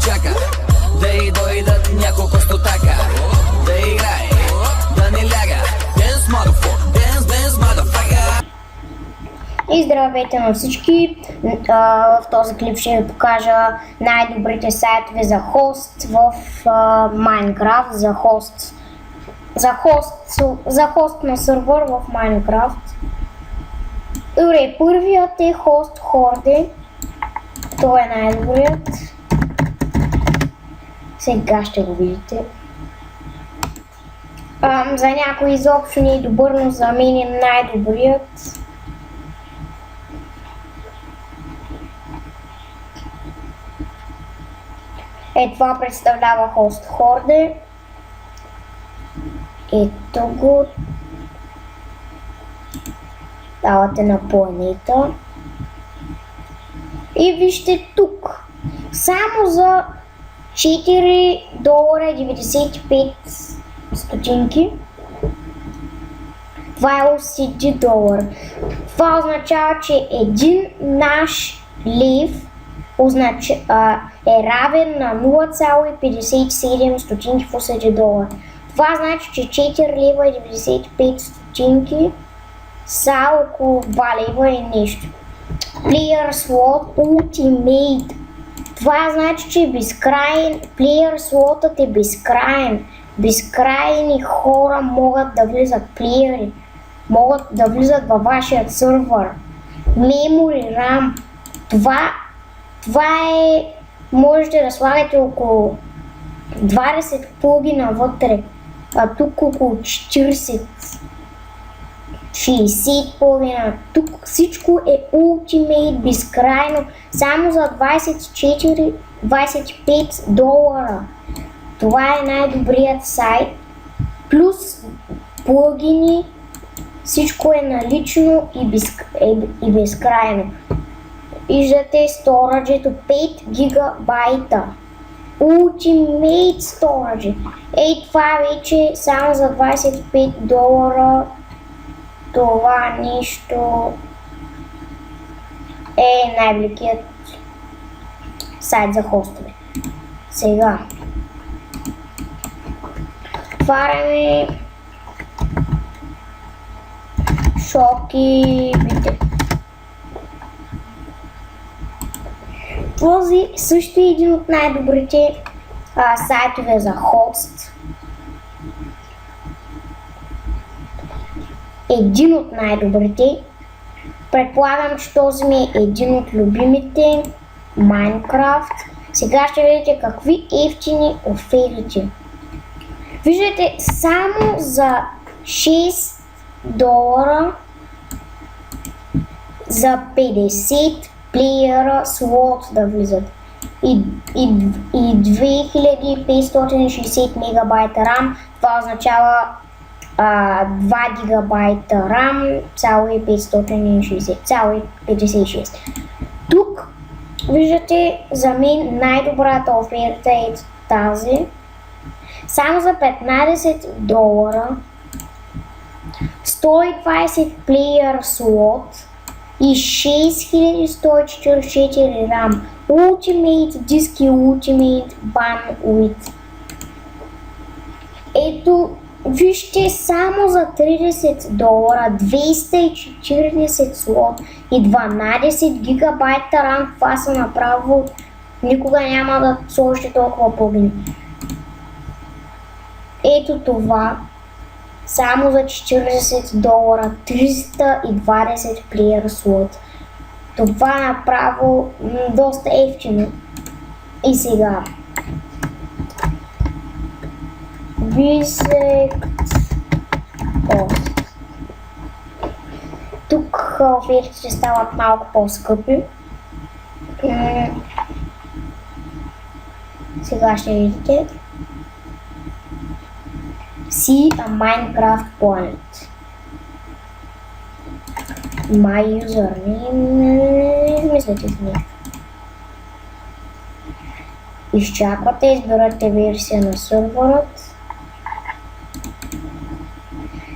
чака да и дойдат няколко стотака. Да играе, да не ляга. Dance motherfucker, dance, dance motherfucker. И здравейте на всички! В този клип ще ви покажа най-добрите сайтове за хост в Minecraft, за хост на сървър в Minecraft. Добре, първият е Host Horde. Това е най-добрият. Сега ще го видите. За някой изобщо не е добър, но за мен е най-добрият. Това представлява Host Horde. Ето го. Давате на планета. И вижте тук. Само за $4.95. Това е $1. Това означава, че един наш лев е равен на 0,57 стотинки в $1. Това значи, че 4,95 са около 2 лева и нещо. Player slot Ultimate. Това значи, че безкрайен. Player слотът е безкрайен. Безкрайни хора могат да влизат, плеери. Могат да влизат във вашия сървър. Memory RAM. Това е... Можете да слагате около 20 плагина вътре, а тук около 40, 60 плагина. Тук всичко е Ultimate, безкрайно, само за $25. Това е най-добрият сайт, плюс плагини, всичко е налично и безкрайно. Виждате стораджето 5 гигабайта. Ultimate Storage. Това вече само за $25. Това нищо е най-великият сайт за хостове. Сега отваряме шоки. Този също е един от най-добрите сайтове за хост. Един от най-добрите. Предполагам, че този ми е един от любимите. Minecraft. Сега ще видите какви ефтини оферти. Виждате, само за $6 за 50 плеера слот да влизат и 2560 мегабайта RAM. Това означава 2 гигабайта RAM, 556. Тук виждате, за мен най-добрата оферта е тази. Само за $15 120 плеер слот и 6144 RAM. Ultimate Disk и Ultimate Bandwidth. Ето, вижте, само за $30 240 слот и 12 гигабайта RAM. Това са направо, никога няма да сложите толкова плагини. Ето това. Само за $40 320 плеер слот. Това направо доста ефтино. И сега Bisect. Тук офертите ще стават малко по-скъпи. Сега ще видите. See a Minecraft planet. My username. Измислете си нещо. Изчаквате, избирате версия на сървърът.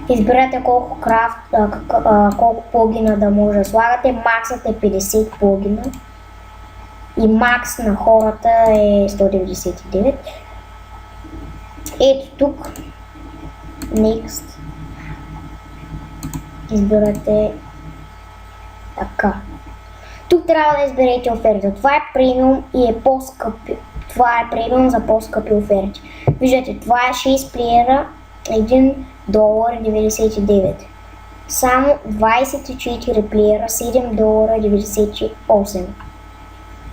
Избирате колко плагина да може да слагате. Максът е 50 плагина. и макс на хората е 199. Ето тук, next, избирате така. Тук трябва да изберете оферта. Това е премиум и е по-скъп. Това е премиум за по-скъпи оферти. Виждате, това е 6 плеера, $1.99. Само 24 плеера, $7.98.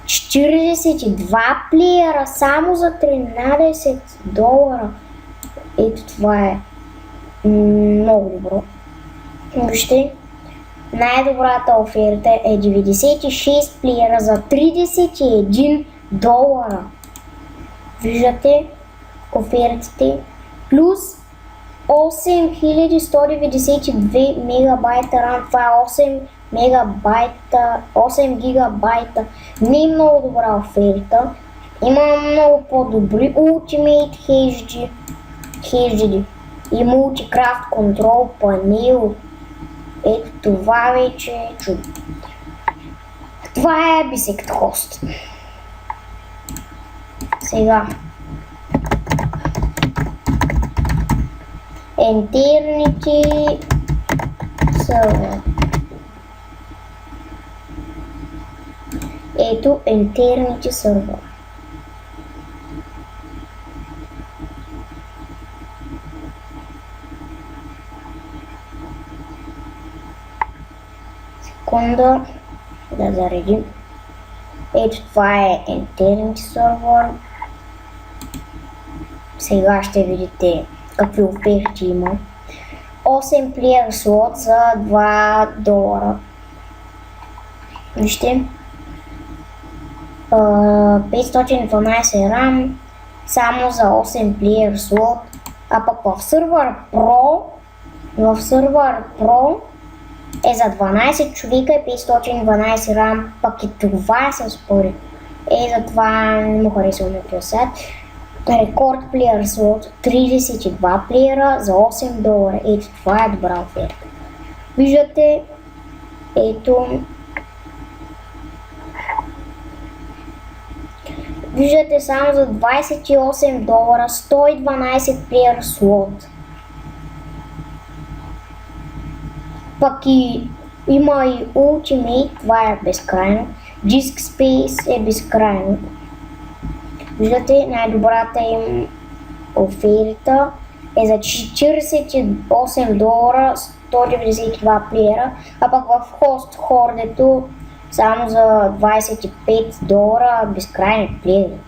42 плеера, само за $13. Ето това е много добро. Вижте, най-добрата оферта е 96 плеера за $31. Виждате офертите, плюс 8192 мегабайта RAM, това е 8 гигабайта, не е много добра оферта. Има много по-добри Ultimate HDD и Multicraft Control панел. Ето това вече е чудо. Това е Bisect Host. Сега Eternity Server. Ето Eternity Server. Секунда да заредим. Ето това е Eternity Server. Сега ще видите какви оферти има. 8 плеер слот за $2. Вижте. 512 RAM само за 8 плеер слот. А пък в сервер Pro е за 12 човека и 512 RAM. Пък и това е с пари. За това не му харесвам на този сайт. Рекорд плеер слот 32 плеера за $8. Ето това е добра оферта. Виждате, ето, виждате само за $28 112 плеер слот. Пък и има и Ultimate, това е безкрайно. Disk Space е безкрайно. Виждате, най-добрата им оферта е за $48 192 плеера, а пък в хост хордето само за $25 безкрайни плеери.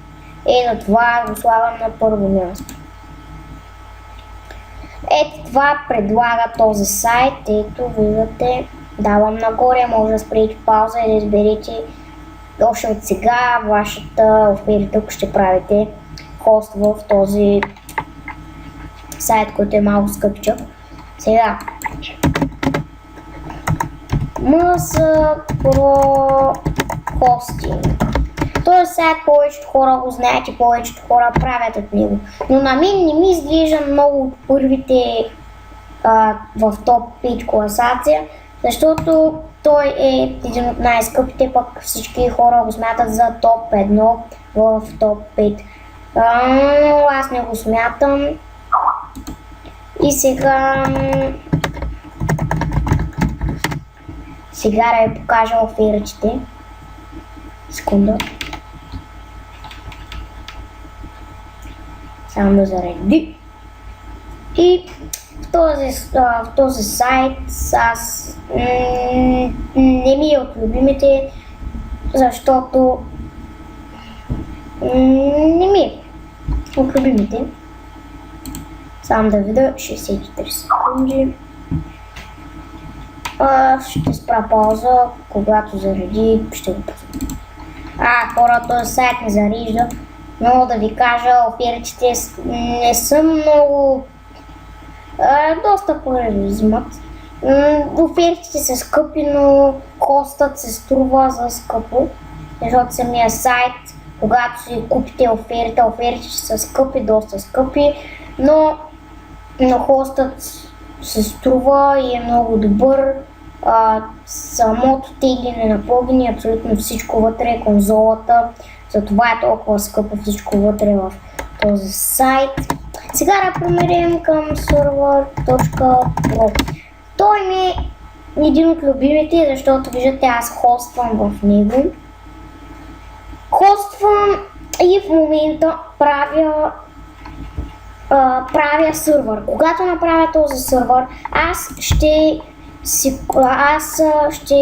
За това го слагам на първо място. Ето това предлага този сайт. Ето виждате, давам нагоре, може да спрете пауза и да изберете още от сега вашата оферта, ако ще правите хост в този сайт, който е малко скъпчък. Сега MS Pro Hosting. Този сайт повечето хора го знаят и повечето хора правят от него. Но на мен не ми изглежда много от първите в топ 5 класация, защото той е един от най-скъпите, пък всички хора го смятат за топ 1 в топ 5. Но аз не го смятам. И сега да ви покажа офертите. Секунда. Само да зареди. И в този сайт аз не ми е от любимите, защото не ми е от любимите. Само да видя 63 секунди. Ще спра пауза, когато зареди, ще го пусна. Хора, този сайт не зарежда, но да ви кажа, офертите не са много, доста пари взимат. Офертите са скъпи, но хостът се струва за скъпо, защото самия сайт, когато си купите офертите са скъпи, доста скъпи, но хостът се струва и е много добър самото тегляне на плагини, абсолютно всичко вътре е конзолата, затова е толкова скъпо всичко вътре в този сайт. Сега да премерим към server.pro. Той ми е един от любимите, защото виждате аз хоствам в него. Хоствам и в момента правя сървър. Когато направя този сървър, аз ще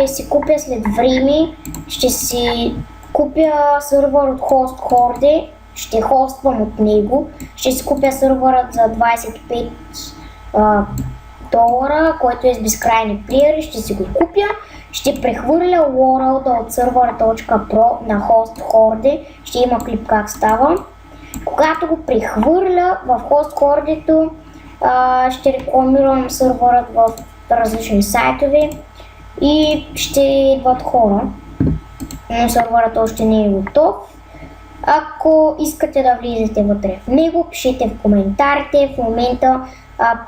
си купя след време, ще си купя сървър от HostHorde, ще хоствам от него, ще си купя сървърът за 25 долара, който е с безкрайни плеери, ще си го купя, ще прехвърля world от server.pro на HostHorde, ще има клип как става. Когато го прехвърля в HostHorde-то, ще рекламирам сървърът в различни сайтове и ще идват хора, но сървърът още не е готов. Ако искате да влизате вътре в него, пишете в коментарите. В момента,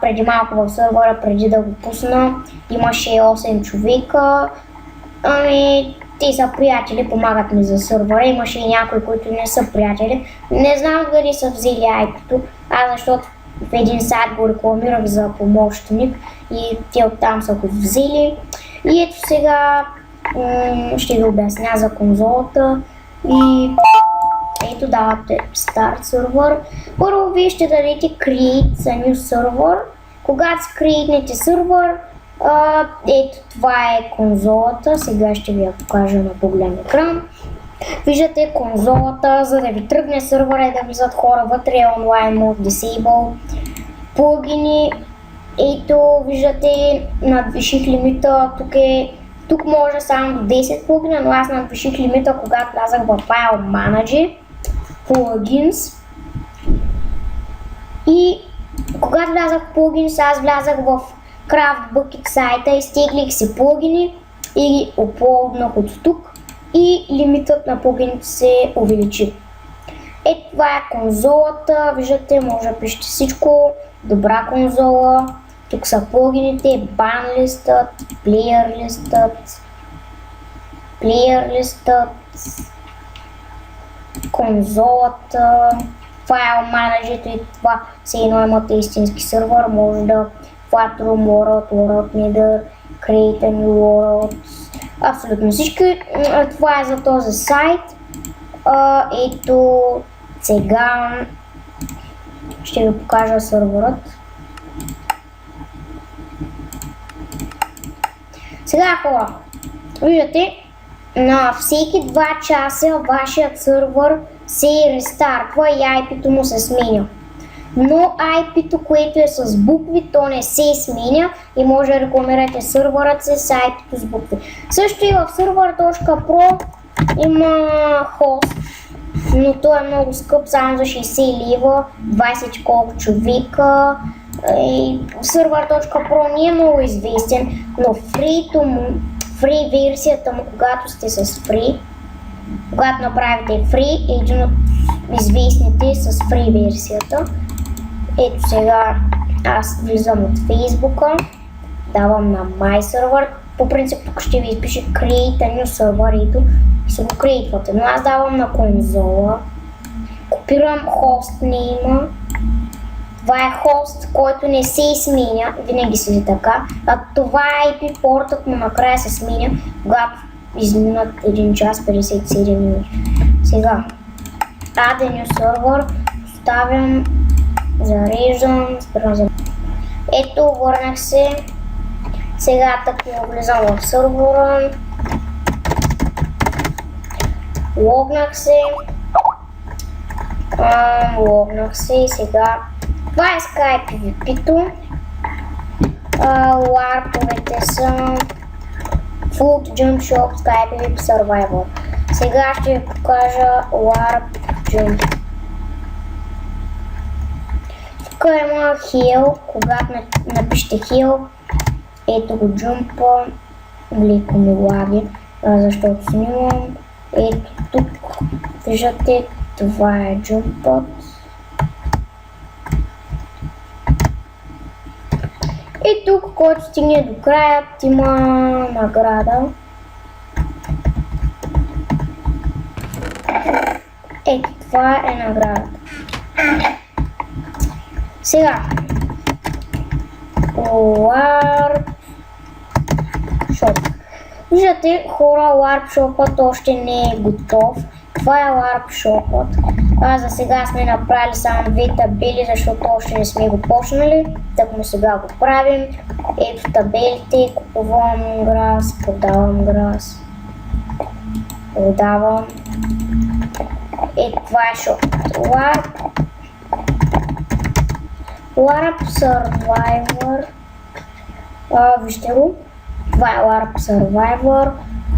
преди малко в сървъра, преди да го пусна, имаше 8 човека. Те са приятели, помагат ми за сървъра. Имаше и някои, които не са приятели. Не знам дали са взели IP-то, защото в един сайт го рекламирах за помощник и те оттам са го взели. И ето сега ще ви обясня за конзолата. И ето давате Start сервер. Първо вие ще дадете Create a new server. Когато си крейтнете сервер, ето това е конзолата. Сега ще ви я покажа на по-голям екран. Виждате конзолата, за да ви тръгне сервера и да влизат хора вътре, онлайн мод, disable, плагини. Ето виждате, надвиших лимита, тук може само до 10 плагина, но аз надвиших лимита, когато влязах в File Manager, Plugins. И когато влязах в Plugins, аз влязах в Craft Bucket сайта, изтеглих си плагини и ги оплоднах от тук и лимитът на плагините се увеличи. Ето това е конзолата, виждате, може да пишете всичко, добра конзола. Тук са плагините, банлистът, плеерлистът, конзолата, файл менеджерите и това все едно имате истински сървър, може да Flatroom, World Meter, Create a New World, абсолютно всички. Това е за този сайт. Ето сега ще ви покажа сървърът. Сега хора, виждате, на всеки 2 часа вашият сървър се рестартва и IP-то му се сменя. Но IP-то, което е с букви, то не се сменя и може да рекламирате сървърът си с IP-то с букви. Също и в server.pro има хост, но той е много скъп, само за 60 лева, 20 колко човека. Server.pro не е много известен, но фри версията му, когато сте с free, когато направите free, е един от известните с free версията. Ето сега аз влизам от Фейсбука, давам на My Server. По принцип тук ще ви изпише Create a new server и се го крейтвате, но аз давам на конзола, копирам hostname. Това е хост, който не се сменя, винаги си така, а това е IP портът му накрая се сменя, когато изминат 1 час 57 минути. Сега, Add a new server, поставям, зареждам, спирам за... Ето, върнах се. Сега така влизам в сервера. Логнах се и сега това е Skype PvP-то. Ларповете са Food Jump Shop Skype PvP Survivor. Сега ще ви покажа Warp Jump. Тук има Heal, когато напишете Heal, ето го джумпа, леко ми лаги, защото снимам. Ето тук, виждате, това е джумпът. И И тук, който стигне до края, има награда. Ето, това е наградата. Сега. Warp Shop. Виждате, хора, Warp Shop-ът още не е готов. Това е Warp Shop-ът. За сега сме направили само две табели, защото още не сме го почнали. Так му сега го правим. Ето табелите, купувам грас, продавам грас. Продавам. Ето това е Shop. Warp Survivor. Вижте го. Това е Warp Survivor.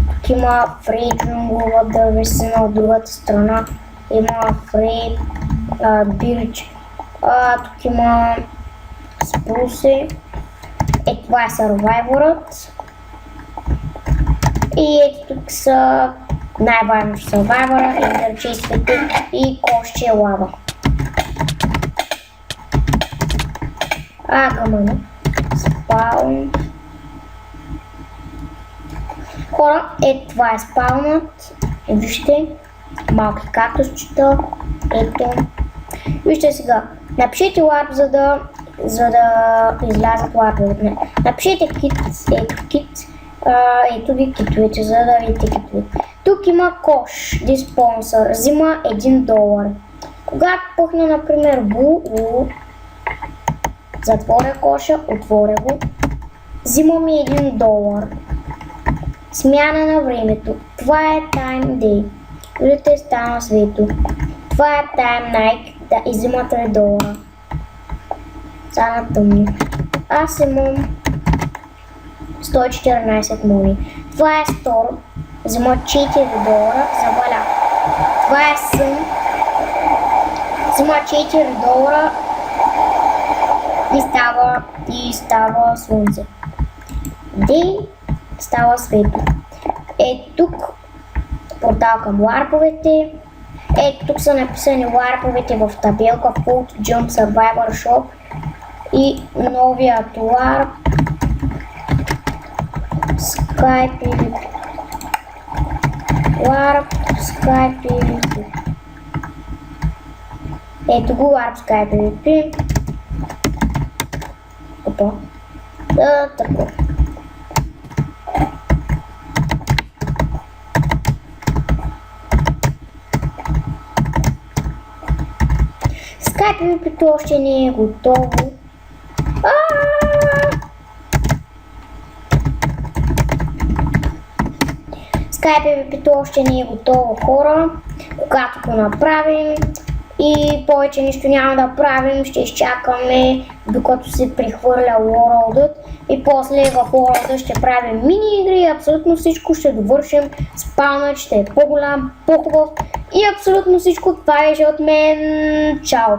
Тук има Free джунгова дървесина от другата страна. Има Free Birch. Тук има спруси. Това е Survivorът. И ето тук са най-важно Survivor, индърчествите и кошче лава. Гъмъна. Спаун. Хора, това е спаунът. Вижте, малки кактусчета. Ето. Вижте сега. Напишете ларп, за да излязат ларповете. Напишете кит. Ето кит. Ето ги китовете, за да видите китовете. Тук има кош, диспонсър. Взима $1. Когато пухне, например, затворя коша, отворя го. Взима ми $1. Смяна на времето. Това е Time Day. Виждате, стана светло. Това е Time Night. Да, и взима $3. Стана тъмно. Аз имам 114 мони. Това е Storm. Взима $4. Заваля. Това е Sun. Взима $4. И става слънце. Дей става светло. Тук портал към ларповете. Тук са написани ларповете в табелка Food Jump Survivor Shop и новият ларп Sky PvP. Ларп Sky PvP. Ето го ларп Sky PvP. Опа. Така. Sky PvP още не е готово. Sky PvP още не е готово, хора. Когато го направим и повече нищо няма да правим, ще изчакаме докато се прехвърля World-ът и после в World-ът ще правим мини игри и абсолютно всичко ще довършим. Спаунът ще е по-голям, по-хубав и абсолютно всичко. Това беше от мен. Чао!